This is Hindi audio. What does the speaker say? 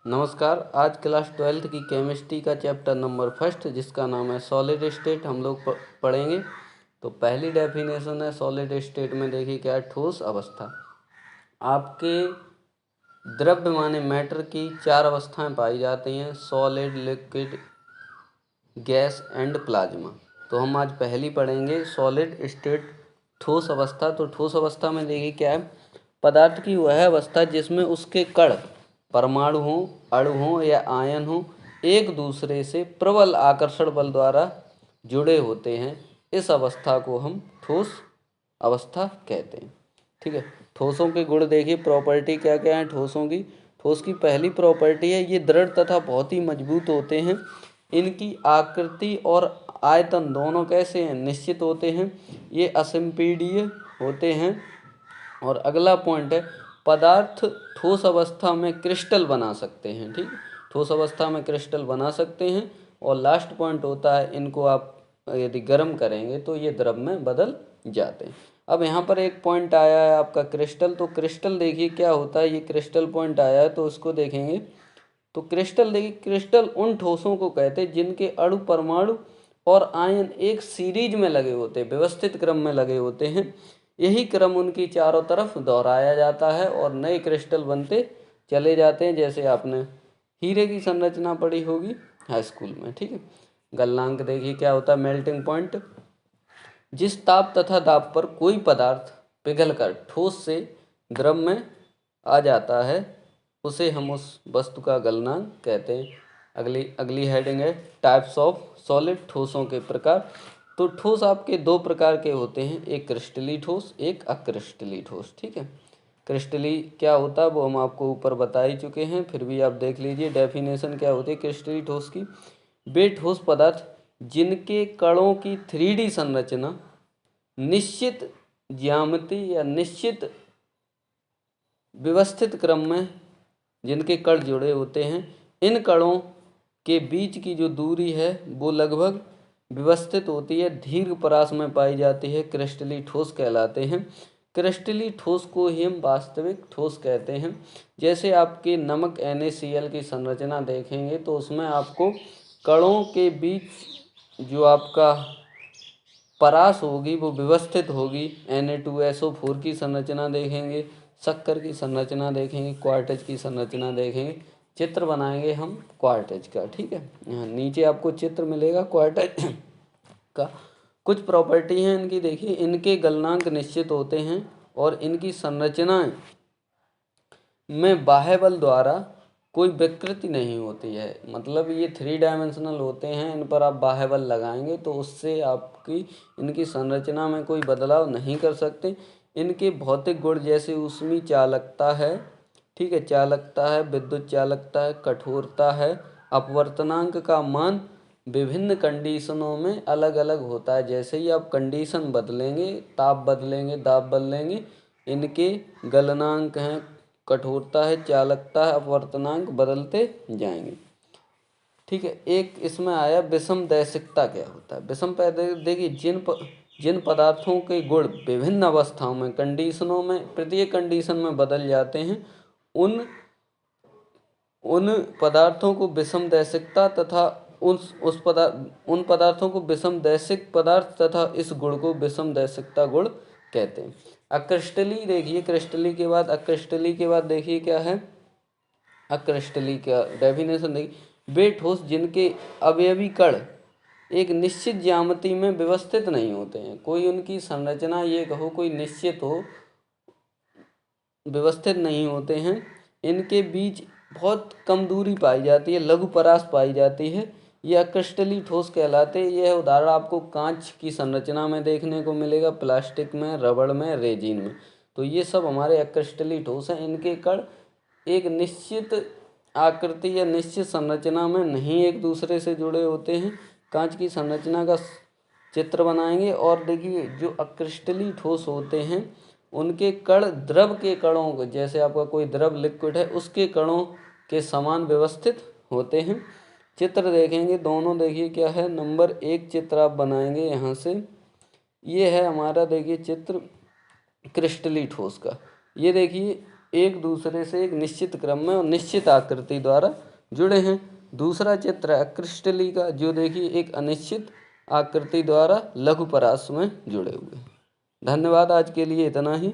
नमस्कार। आज क्लास 12th की केमिस्ट्री का चैप्टर नंबर फर्स्ट जिसका नाम है सॉलिड स्टेट हम लोग पढ़ेंगे। तो पहली डेफिनेशन है सॉलिड स्टेट में, देखिए क्या है, ठोस अवस्था। आपके द्रव्य माने मैटर की चार अवस्थाएं पाई जाती हैं, solid, liquid, gas and plasma. तो हम आज पहली पढ़ेंगे सॉलिड स्टेट, ठोस अवस्था। तो ठोस अवस्था में देखिए क्या है, पदार्थ की वह अवस्था जिसमें उसके कण, परमाणु हों, अणु हों या आयन हों, एक दूसरे से प्रबल आकर्षण बल द्वारा जुड़े होते हैं। इस अवस्था को हम ठोस अवस्था कहते हैं। ठीक है। ठोसों के गुण देखिए, प्रॉपर्टी क्या क्या है ठोसों की। ठोस की पहली प्रॉपर्टी है ये दृढ़ तथा बहुत ही मजबूत होते हैं। इनकी आकृति और आयतन दोनों कैसे हैं, निश्चित होते हैं। ये असंपीड्य होते हैं। और अगला पॉइंट है, पदार्थ ठोस अवस्था में क्रिस्टल बना सकते हैं। ठीक, ठोस अवस्था में क्रिस्टल बना सकते हैं। और लास्ट पॉइंट होता है, इनको आप यदि गर्म करेंगे तो ये द्रव में बदल जाते हैं। अब यहाँ पर एक पॉइंट आया है आपका क्रिस्टल। तो क्रिस्टल देखिए क्या होता है, ये क्रिस्टल पॉइंट आया है तो उसको देखेंगे। तो क्रिस्टल देखिए, क्रिस्टल उन ठोसों को कहते हैं जिनके अणु, परमाणु और आयन एक सीरीज में लगे होते हैं, व्यवस्थित क्रम में लगे होते हैं। यही क्रम उनकी चारों तरफ दोहराया जाता है और नए क्रिस्टल बनते चले जाते हैं। जैसे आपने हीरे की संरचना पढ़ी होगी हाई स्कूल में। ठीक है। गलनांक देखिए क्या होता है, मेल्टिंग पॉइंट। जिस ताप तथा दाब पर कोई पदार्थ पिघलकर ठोस से द्रव में आ जाता है उसे हम उस वस्तु का गलनांक कहते हैं। अगली हेडिंग है टाइप्स ऑफ सॉलिड, ठोसों के प्रकार। तो ठोस आपके दो प्रकार के होते हैं, एक क्रिस्टली ठोस, एक अक्रिस्टली ठोस। ठीक है। क्रिस्टली क्या होता है वो हम आपको ऊपर बता ही चुके हैं, फिर भी आप देख लीजिए डेफिनेशन क्या होती है क्रिस्टली ठोस की। वे ठोस पदार्थ जिनके कणों की 3D संरचना निश्चित ज्यामिति या निश्चित व्यवस्थित क्रम में जिनके कण जुड़े होते हैं, इन कणों के बीच की जो दूरी है वो लगभग व्यवस्थित होती है, दीर्घ परास में पाई जाती है, क्रिस्टली ठोस कहलाते हैं। क्रिस्टली ठोस को ही हम वास्तविक ठोस कहते हैं। जैसे आपके नमक NaCl की संरचना देखेंगे तो उसमें आपको कणों के बीच जो आपका परास होगी वो व्यवस्थित होगी। Na2SO4 की संरचना देखेंगे, शक्कर की संरचना देखेंगे, क्वार्टेज की संरचना देखेंगे, चित्र बनाएंगे हम क्वार्टेज का। ठीक है। यहाँ नीचे आपको चित्र मिलेगा क्वार्टेज का। कुछ प्रॉपर्टी हैं इनकी, देखिए इनके गलनांक निश्चित होते हैं और इनकी संरचनाएं में बाह्य बल द्वारा कोई विकृति नहीं होती है। मतलब ये 3 डायमेंशनल होते हैं, इन पर आप बाह्य बल लगाएंगे तो उससे आपकी इनकी संरचना में कोई बदलाव नहीं कर सकते। इनके भौतिक गुण जैसे ऊष्मीय चालकता है, ठीक है, चालकता है, विद्युत चालकता है, कठोरता है, अपवर्तनांक का मान विभिन्न कंडीशनों में अलग अलग होता है। जैसे ही आप कंडीशन बदलेंगे, ताप बदलेंगे, दाब बदलेंगे, इनके गलनांक हैं, कठोरता है, चालकता है, अपवर्तनांक बदलते जाएंगे। ठीक है। एक इसमें आया विषम दैशिकता क्या होता है। विषम देखिए जिन पदार्थों के गुण विभिन्न अवस्थाओं में, कंडीशनों में, प्रत्येक कंडीशन में बदल जाते हैं, उन पदार्थों को विषम दैशिकता तथा उन पदार्थों को विषम दैशिक पदार्थ तथा इस गुण को विषम दैशिकता गुण कहते हैं। अक्रिस्टली देखिए, क्रिस्टली के बाद अक्रिस्टली के बाद देखिए क्या है, अक्रिस्टली का डेफिनेशन देखिए, वे ठोस जिनके अवयवी कण एक निश्चित ज्यामिति में व्यवस्थित नहीं होते हैं। कोई उनकी संरचना ये कहो कोई निश्चित हो, व्यवस्थित नहीं होते हैं। इनके बीच बहुत कम दूरी पाई जाती है, लघु परास पाई जाती है, ये अक्रिस्टली ठोस कहलाते हैं। यह उदाहरण आपको कांच की संरचना में देखने को मिलेगा, प्लास्टिक में, रबड़ में, रेजिन में। तो ये सब हमारे अक्रिस्टली ठोस हैं। इनके कण एक निश्चित आकृति या निश्चित संरचना में नहीं एक दूसरे से जुड़े होते हैं। कांच की संरचना का चित्र बनाएंगे और देखिए जो अक्रिस्टली ठोस होते हैं उनके कण द्रव के कणों को, जैसे आपका कोई द्रव लिक्विड है उसके कणों के समान व्यवस्थित होते हैं। चित्र देखेंगे दोनों, देखिए क्या है, नंबर 1 चित्र आप बनाएंगे यहाँ से। ये है हमारा देखिए चित्र क्रिस्टली ठोस का। ये देखिए एक दूसरे से एक निश्चित क्रम में और निश्चित आकृति द्वारा जुड़े हैं। दूसरा चित्र है क्रिस्टली का, जो देखिए एक अनिश्चित आकृति द्वारा लघु परास में जुड़े हुए। धन्यवाद, आज के लिए इतना ही।